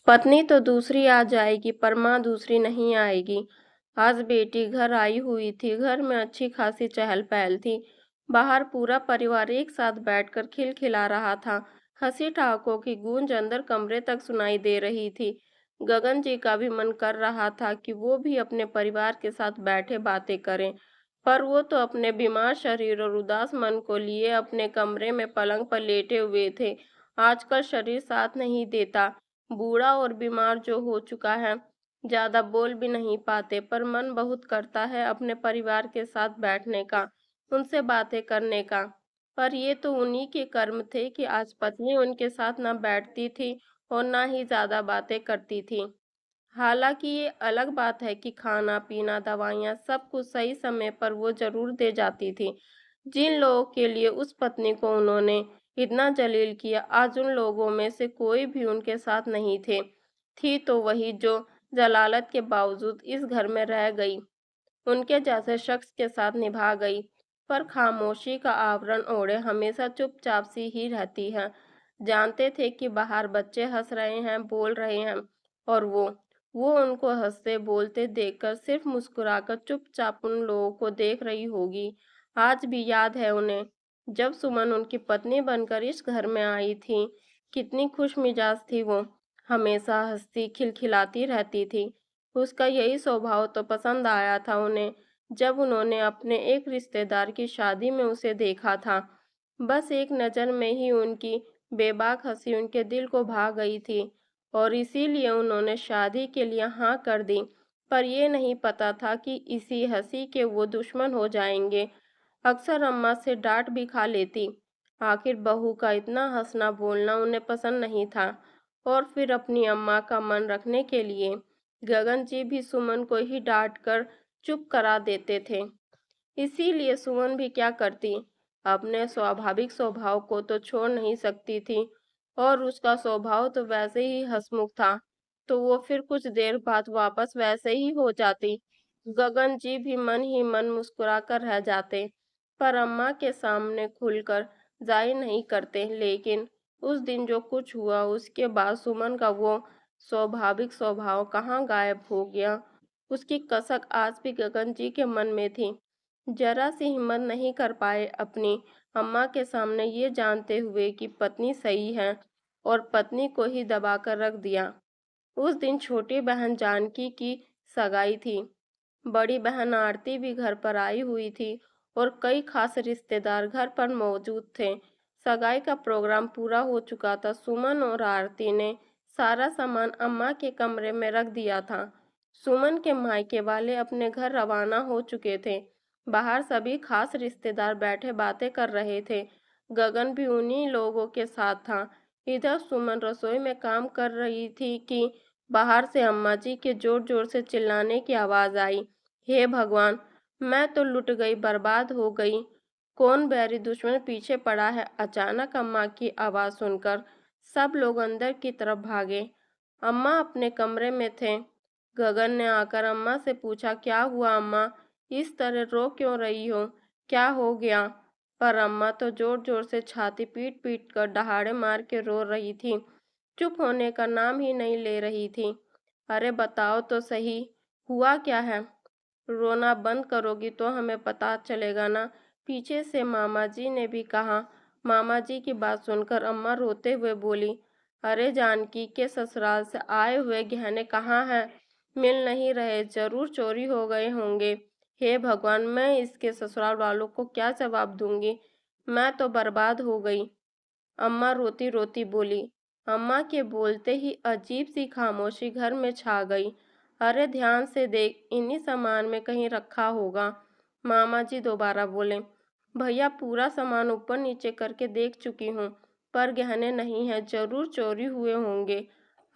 पत्नी तो दूसरी आ जाएगी पर माँ दूसरी नहीं आएगी। आज बेटी घर आई हुई थी। घर में अच्छी खासी चहल पहल थी। बाहर पूरा परिवार एक साथ बैठकर खिलखिला रहा था। हंसी ठहाकों की गूंज अंदर कमरे तक सुनाई दे रही थी। गगन जी का भी मन कर रहा था कि वो भी अपने परिवार के साथ बैठे बातें करें, पर वो तो अपने बीमार शरीर और उदास मन को लिए अपने कमरे में पलंग पर लेटे हुए थे। आजकल शरीर साथ नहीं देता। बूढ़ा और बीमार जो हो चुका है, ज्यादा बोल भी नहीं पाते, पर मन बहुत करता है अपने परिवार के साथ बैठने का, उनसे बातें करने का। पर ये तो उन्हीं के कर्म थे कि आज पत्नी उनके साथ ना बैठती थी और ना ही ज्यादा बातें करती थी। हालांकि ये अलग बात है कि खाना पीना दवाइयाँ सब कुछ सही समय पर वो जरूर दे जाती थी। जिन लोगों के लिए उस पत्नी को उन्होंने इतना जलील किया, आज उन लोगों में से कोई भी उनके साथ नहीं थे। थी तो वही जो जलालत के बावजूद इस घर में रह गई, उनके जैसे शख्स के साथ निभा गई, पर खामोशी का आवरण ओढ़े हमेशा चुपचाप सी ही रहती है। जानते थे कि बाहर बच्चे हंस रहे हैं, बोल रहे हैं, और वो उनको हंसते बोलते देखकर सिर्फ मुस्कुराकर चुपचाप उन लोगों को देख रही होगी। आज भी याद है उन्हें, जब सुमन उनकी पत्नी बनकर इस घर में आई थी, कितनी खुश मिजाज थी वो। हमेशा हंसती खिलखिलाती रहती थी। उसका यही स्वभाव तो पसंद आया था उन्हें, जब उन्होंने अपने एक रिश्तेदार की शादी में उसे देखा था। बस एक नज़र में ही उनकी बेबाक हंसी उनके दिल को भा गई थी, और इसीलिए उन्होंने शादी के लिए हाँ कर दी। पर ये नहीं पता था कि इसी हंसी के वो दुश्मन हो जाएंगे। अक्सर अम्मा से डांट भी खा लेती। आखिर बहू का इतना हंसना बोलना उन्हें पसंद नहीं था। और फिर अपनी अम्मा का मन रखने के लिए गगन जी भी सुमन को ही डांट कर चुप करा देते थे। इसीलिए सुमन भी क्या करती, अपने स्वाभाविक स्वभाव को तो छोड़ नहीं सकती थी, और उसका स्वभाव तो वैसे ही हंसमुख था, तो वो फिर कुछ देर बाद वापस वैसे ही हो जाती। गगन जी भी मन ही मन मुस्कुरा कर रह जाते, पर अम्मा के सामने खुलकर जाहिर नहीं करते। लेकिन उस दिन जो कुछ हुआ, उसके बाद सुमन का वो स्वाभाविक स्वभाव कहाँ गायब हो गया। उसकी कसक आज भी गगन जी के मन में थी। जरा सी हिम्मत नहीं कर पाए अपनी अम्मा के सामने ये जानते हुए कि पत्नी सही है, और पत्नी को ही दबाकर रख दिया। उस दिन छोटी बहन जानकी की सगाई थी। बड़ी बहन आरती भी घर पर आई हुई थी, और कई खास रिश्तेदार घर पर मौजूद थे। सगाई का प्रोग्राम पूरा हो चुका था। सुमन और आरती ने सारा सामान अम्मा के कमरे में रख दिया था। सुमन के मायके वाले अपने घर रवाना हो चुके थे। बाहर सभी खास रिश्तेदार बैठे बातें कर रहे थे। गगन भी उन्हीं लोगों के साथ था। इधर सुमन रसोई में काम कर रही थी कि बाहर से अम्मा जी के जोर जोर से चिल्लाने की आवाज आई। हे भगवान, मैं तो लुट गई, बर्बाद हो गई। कौन बैरी दुश्मन पीछे पड़ा है। अचानक अम्मा की आवाज सुनकर सब लोग अंदर की तरफ भागे। अम्मा अपने कमरे में थे। गगन ने आकर अम्मा से पूछा, क्या हुआ अम्मा, इस तरह रो क्यों रही हो, क्या हो गया। पर अम्मा तो जोर जोर से छाती पीट पीट कर दहाड़े मार के रो रही थी, चुप होने का नाम ही नहीं ले रही थी। अरे बताओ तो सही, हुआ क्या है। रोना बंद करोगी तो हमें पता चलेगा ना, पीछे से मामा जी ने भी कहा। मामा जी की बात सुनकर अम्मा रोते हुए बोली, अरे जानकी के ससुराल से आए हुए गहने कहाँ हैं, मिल नहीं रहे, जरूर चोरी हो गए होंगे। हे भगवान, मैं इसके ससुराल वालों को क्या जवाब दूंगी, मैं तो बर्बाद हो गई। अम्मा रोती रोती बोली। अम्मा के बोलते ही अजीब सी खामोशी घर में छा गई। अरे ध्यान से देख, इन्हीं सामान में कहीं रखा होगा। मामा जी दोबारा बोले। भैया, पूरा सामान ऊपर नीचे करके देख चुकी हूँ, पर गहने नहीं है, जरूर चोरी हुए होंगे।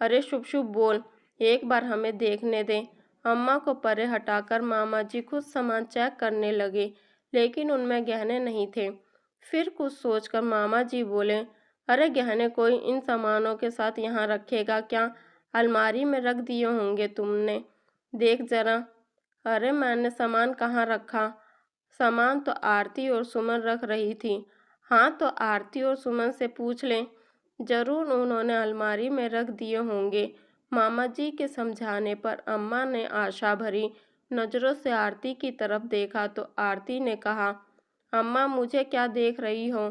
अरे शुभ शुभ बोल, एक बार हमें देखने दे। अम्मा को परे हटाकर मामा जी खुद सामान चेक करने लगे, लेकिन उनमें गहने नहीं थे। फिर कुछ सोचकर मामा जी बोले, अरे गहने कोई इन सामानों के साथ यहाँ रखेगा क्या, अलमारी में रख दिए होंगे तुमने, देख जरा। अरे मैंने सामान कहाँ रखा, सामान तो आरती और सुमन रख रही थी। हाँ तो आरती और सुमन से पूछ लें, जरूर उन्होंने अलमारी में रख दिए होंगे। मामा जी के समझाने पर अम्मा ने आशा भरी नजरों से आरती की तरफ देखा तो आरती ने कहा, अम्मा मुझे क्या देख रही हो?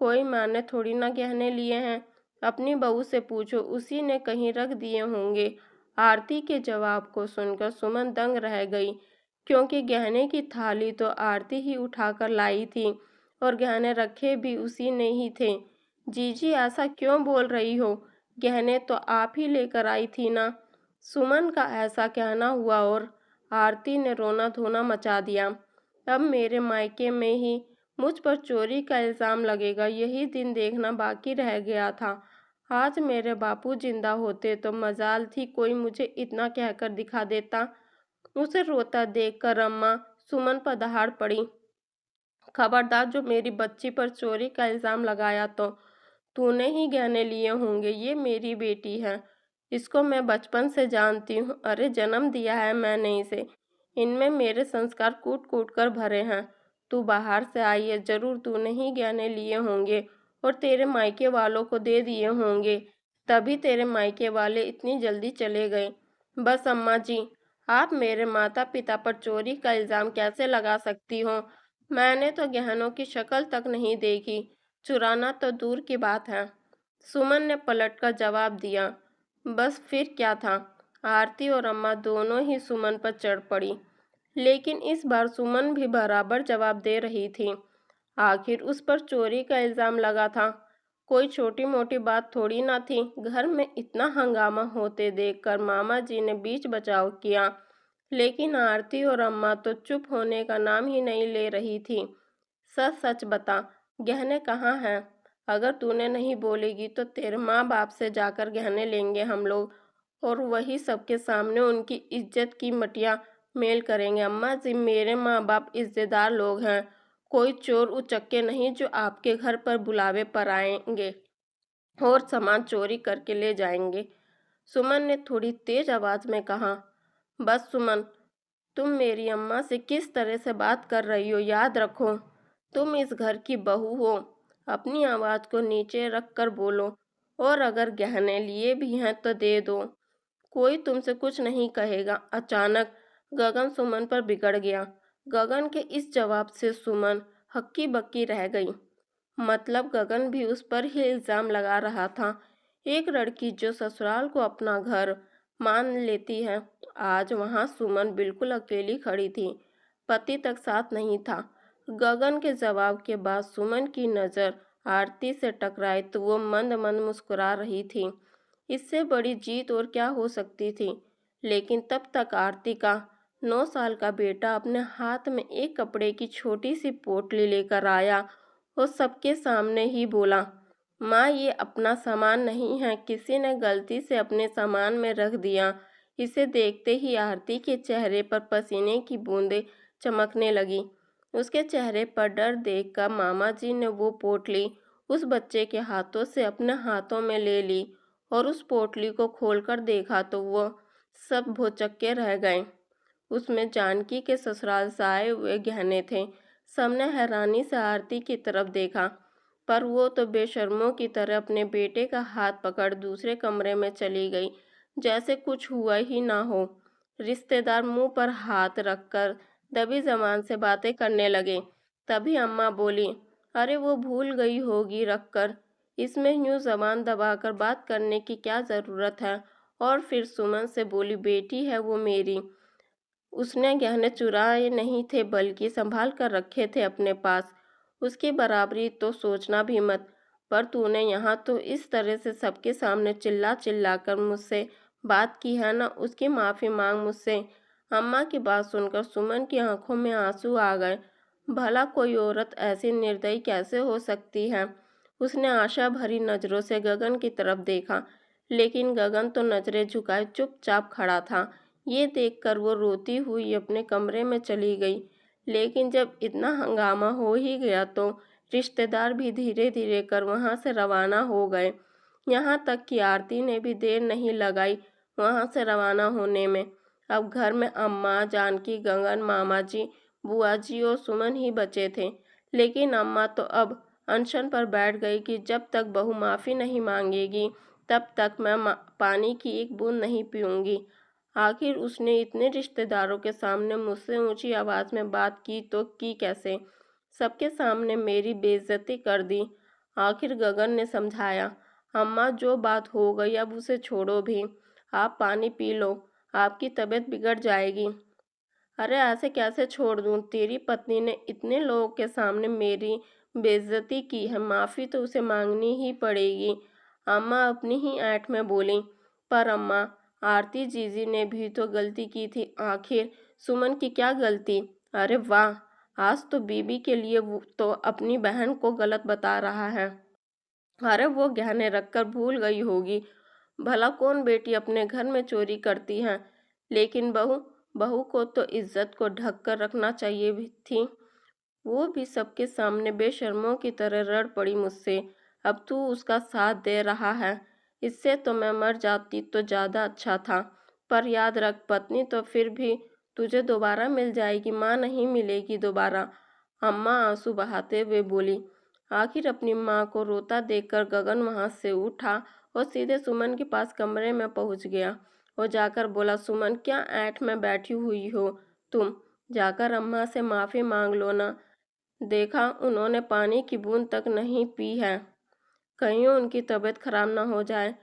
कोई मैंने थोड़ी ना गहने लिए हैं। अपनी बहू से पूछो, उसी ने कहीं रख दिए होंगे। आरती के जवाब को सुनकर सुमन दंग रह गई, क्योंकि गहने की थाली तो आरती ही उठाकर लाई थी और गहने रखे भी उसी ने ही थे। जीजी ऐसा क्यों बोल रही हो? गहने तो आप ही लेकर आई थी ना। सुमन का ऐसा कहना हुआ और आरती ने रोना धोना मचा दिया। अब मेरे मायके में ही मुझ पर चोरी का इल्ज़ाम लगेगा, यही दिन देखना बाकी रह गया था। आज मेरे बापू जिंदा होते तो मजाल थी कोई मुझे इतना कहकर दिखा देता। उसे रोता देखकर अम्मा सुमन पर दहाड़ पड़ी, खबरदार जो मेरी बच्ची पर चोरी का इल्ज़ाम लगाया तो तूने ही गहने लिए होंगे। ये मेरी बेटी है, इसको मैं बचपन से जानती हूँ। अरे जन्म दिया है मैंने इसे, इनमें मेरे संस्कार कूट कूट कर भरे हैं। तू बाहर से आई है, जरूर तूने ही गहने लिए होंगे और तेरे मायके वालों को दे दिए होंगे, तभी तेरे मायके वाले इतनी जल्दी चले गए। बस अम्मा जी, आप मेरे माता पिता पर चोरी का इल्ज़ाम कैसे लगा सकती हो? मैंने तो गहनों की शक्ल तक नहीं देखी, चुराना तो दूर की बात है। सुमन ने पलटकर जवाब दिया। बस फिर क्या था, आरती और अम्मा दोनों ही सुमन पर चढ़ पड़ी, लेकिन इस बार सुमन भी बराबर जवाब दे रही थी। आखिर उस पर चोरी का इल्ज़ाम लगा था, कोई छोटी मोटी बात थोड़ी ना थी। घर में इतना हंगामा होते देखकर मामा जी ने बीच बचाव किया, लेकिन आरती और अम्मा तो चुप होने का नाम ही नहीं ले रही थी। सच सच बता, गहने कहाँ हैं? अगर तूने नहीं बोलेगी तो तेरे माँ बाप से जाकर गहने लेंगे हम लोग, और वही सबके सामने उनकी इज्जत की मटिया मेल करेंगे। अम्मा जी, मेरे माँ बाप इज्जतदार लोग हैं, कोई चोर उचक्के नहीं जो आपके घर पर बुलावे पर आएंगे और सामान चोरी करके ले जाएंगे। सुमन ने थोड़ी तेज आवाज में कहा। बस सुमन, तुम मेरी अम्मा से किस तरह से बात कर रही हो याद रखो। तुम इस घर की बहू हो, अपनी आवाज को नीचे रख कर बोलो, और अगर गहने लिए भी हैं तो दे दो, कोई तुमसे कुछ नहीं कहेगा। अचानक गगन सुमन पर बिगड़ गया। गगन के इस जवाब से सुमन हक्की बक्की रह गई। मतलब गगन भी उस पर ही इल्जाम लगा रहा था। एक लड़की जो ससुराल को अपना घर मान लेती है, आज वहां सुमन बिल्कुल अकेली खड़ी थी, पति तक साथ नहीं था। गगन के जवाब के बाद सुमन की नज़र आरती से टकराई तो वो मंद मंद मुस्कुरा रही थी। इससे बड़ी जीत और क्या हो सकती थी। लेकिन तब तक आरती का 9 साल का बेटा अपने हाथ में एक कपड़े की छोटी सी पोटली लेकर आया और सबके सामने ही बोला, माँ ये अपना सामान नहीं है, किसी ने गलती से अपने सामान में रख दिया। इसे देखते ही आरती के चेहरे पर पसीने की बूंदें चमकने लगी। उसके चेहरे पर डर देखकर मामा जी ने वो पोटली उस बच्चे के हाथों से अपने हाथों में ले ली और उस पोटली को खोलकर देखा तो वो सब भौचक्के रह गए। उसमें जानकी के ससुराल से आए हुए गहने थे। सबने हैरानी से आरती की तरफ देखा, पर वो तो बेशर्मों की तरह अपने बेटे का हाथ पकड़ दूसरे कमरे में चली गई, जैसे कुछ हुआ ही ना हो। रिश्तेदार मुंह पर हाथ रखकर दबी जबान से बातें करने लगे। तभी अम्मा बोली, अरे वो भूल गई होगी रखकर, इसमें यूं जबान दबाकर बात करने की क्या ज़रूरत है। और फिर सुमन से बोली, बेटी है वो मेरी, उसने गहने चुराए नहीं थे बल्कि संभाल कर रखे थे अपने पास, उसकी बराबरी तो सोचना भी मत। पर तूने यहाँ तो इस तरह से सबके सामने चिल्ला चिल्ला कर मुझसे बात की है ना, उसकी माफ़ी मांग मुझसे। अम्मा की बात सुनकर सुमन की आंखों में आंसू आ गए। भला कोई औरत ऐसी निर्दयी कैसे हो सकती है? उसने आशा भरी नज़रों से गगन की तरफ देखा, लेकिन गगन तो नज़रें झुकाए चुपचाप खड़ा था। ये देखकर वो रोती हुई अपने कमरे में चली गई। लेकिन जब इतना हंगामा हो ही गया तो रिश्तेदार भी धीरे धीरे कर वहाँ से रवाना हो गए। यहाँ तक कि आरती ने भी देर नहीं लगाई वहाँ से रवाना होने में। अब घर में अम्मा, जानकी, गगन, मामा जी, बुआ जी और सुमन ही बचे थे। लेकिन अम्मा तो अब अनशन पर बैठ गई कि जब तक बहू माफ़ी नहीं मांगेगी तब तक मैं पानी की एक बूंद नहीं पीऊंगी। आखिर उसने इतने रिश्तेदारों के सामने मुझसे ऊंची आवाज में बात की तो की कैसे? सबके सामने मेरी बेइज्जती कर दी। आखिर गगन ने समझाया, अम्मा जो बात हो गई अब उसे छोड़ो भी। आप पानी पी लो, आपकी तबीयत बिगड़ जाएगी। अरे ऐसे कैसे छोड़ दूं? तेरी पत्नी ने इतने लोगों के सामने मेरी बेइज्जती की है, माफी तो उसे मांगनी ही पड़ेगी। अम्मा अपनी ही ऐंठ में बोली, पर अम्मा, आरती जीजी ने भी तो गलती की थी। आखिर सुमन की क्या गलती? अरे वाह, आज तो बीबी के लिए वो तो अपनी बहन को गलत बता रहा है। अरे वो गहने रखकर भूल गई होगी। भला कौन बेटी अपने घर में चोरी करती है? लेकिन बहू, बहू को तो इज्जत को ढक कर रखना चाहिए भी थी। वो भी सबके सामने बेशर्मों की तरह रड़ पड़ी मुझसे। अब तू उसका साथ दे रहा है, इससे तो मैं मर जाती तो ज़्यादा अच्छा था। पर याद रख, पत्नी तो फिर भी तुझे दोबारा मिल जाएगी, माँ नहीं मिलेगी दोबारा। अम्मा आंसू बहाते हुए बोली। आखिर अपनी माँ को रोता देखकर गगन वहां से उठा और सीधे सुमन के पास कमरे में पहुंच गया और जाकर बोला, सुमन क्या ऐंठ में बैठी हुई हो तुम? जाकर अम्मा से माफ़ी मांग लो ना। देखा, उन्होंने पानी की बूंद तक नहीं पी है। कहीं उनकी तबीयत खराब ना हो जाए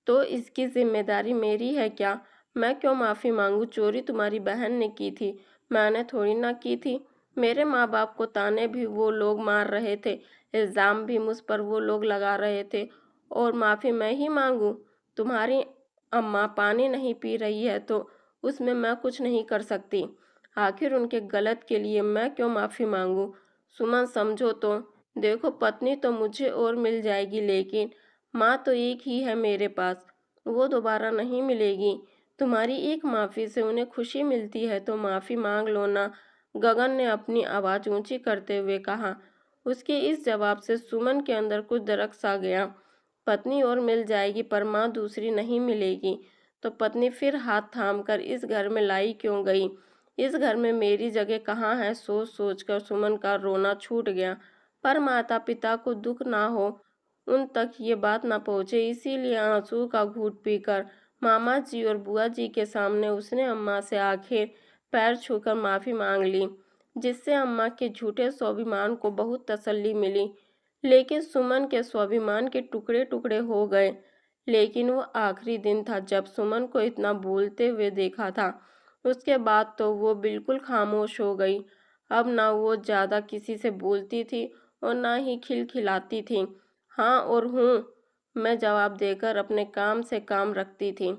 तो इसकी जिम्मेदारी मेरी है क्या? मैं क्यों माफ़ी मांगू? चोरी तुम्हारी बहन ने की थी, मैंने थोड़ी ना की थी। मेरे माँ बाप को ताने भी वो लोग मार रहे थे, इल्ज़ाम भी मुझ पर वो लोग लगा रहे थे, और माफ़ी मैं ही मांगू? तुम्हारी अम्मा पानी नहीं पी रही है तो उसमें मैं कुछ नहीं कर सकती। आखिर उनके गलत के लिए मैं क्यों माफ़ी मांगू? सुमन समझो तो। देखो, पत्नी तो मुझे और मिल जाएगी, लेकिन माँ तो एक ही है मेरे पास, वो दोबारा नहीं मिलेगी। तुम्हारी एक माफ़ी से उन्हें खुशी मिलती है तो माफ़ी मांग लो ना। गगन ने अपनी आवाज़ ऊंची करते हुए कहा। उसके इस जवाब से सुमन के अंदर कुछ दरक सा गया। पत्नी और मिल जाएगी पर माँ दूसरी नहीं मिलेगी, तो पत्नी फिर हाथ थाम कर इस घर में लाई क्यों गई? इस घर में मेरी जगह कहाँ है? सोच सोच कर सुमन का रोना छूट गया। पर माता पिता को दुख ना हो, उन तक ये बात ना पहुँचे, इसीलिए आंसू का घूंट पीकर मामा जी और बुआ जी के सामने उसने अम्मा से आखिर पैर छूकर माफ़ी मांग ली, जिससे अम्मा के झूठे स्वाभिमान को बहुत तसल्ली मिली। लेकिन सुमन के स्वाभिमान के टुकड़े टुकड़े हो गए। लेकिन वो आखिरी दिन था जब सुमन को इतना बोलते हुए देखा था। उसके बाद तो वो बिल्कुल खामोश हो गई। अब ना वो ज़्यादा किसी से बोलती थी और ना ही खिलखिलाती थी। हाँ और हूँ मैं जवाब देकर अपने काम से काम रखती थी।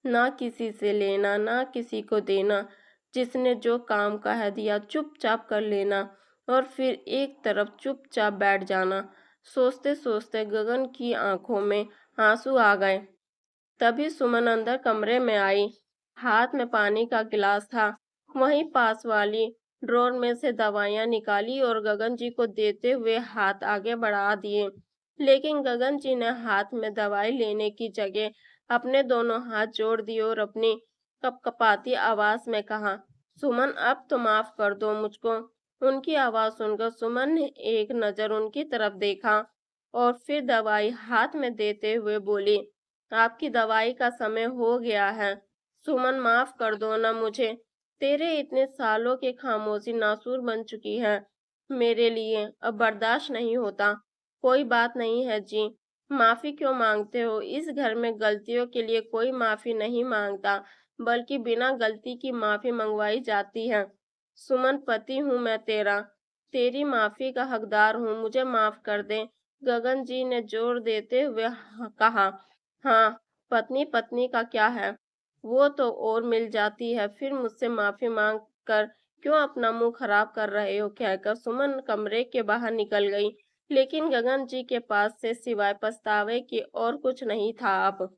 ना किसी से लेना ना किसी को देना। जिसने जो काम कह दिया चुपचाप कर लेना और फिर एक तरफ चुपचाप बैठ जाना। सोचते सोचते गगन की आंखों में आंसू आ गए। तभी सुमन अंदर कमरे में आई। हाथ में पानी का गिलास था। वहीं पास वाली ड्रॉर में से दवाइयां निकाली और गगन जी को देते हुए हाथ आगे बढ़ा दिए। लेकिन गगन जी ने हाथ में दवाई लेने की जगह अपने दोनों हाथ जोड़ दिए और अपनी कपकपाती आवाज में कहा, सुमन अब तो माफ कर दो मुझको। उनकी आवाज सुनकर सुमन ने एक नजर उनकी तरफ देखा और फिर दवाई हाथ में देते हुए बोली, आपकी दवाई का समय हो गया है। सुमन माफ कर दो ना मुझे। तेरे इतने सालों की खामोशी नासूर बन चुकी है मेरे लिए, अब बर्दाश्त नहीं होता। कोई बात नहीं है जी, माफी क्यों मांगते हो? इस घर में गलतियों के लिए कोई माफी नहीं मांगता, बल्कि बिना गलती की माफी मंगवाई जाती है। सुमन, पति हूँ मैं तेरा, तेरी माफी का हकदार हूँ, मुझे माफ कर दे। गगन जी ने जोर देते हुए कहा। हाँ, पत्नी पत्नी का क्या है? वो तो और मिल जाती है, फिर मुझसे माफी मांग कर क्यों अपना मुंह खराब कर रहे हो? कहकर सुमन कमरे के बाहर निकल गई। लेकिन गगन जी के पास से सिवाय पछतावे के और कुछ नहीं था अब।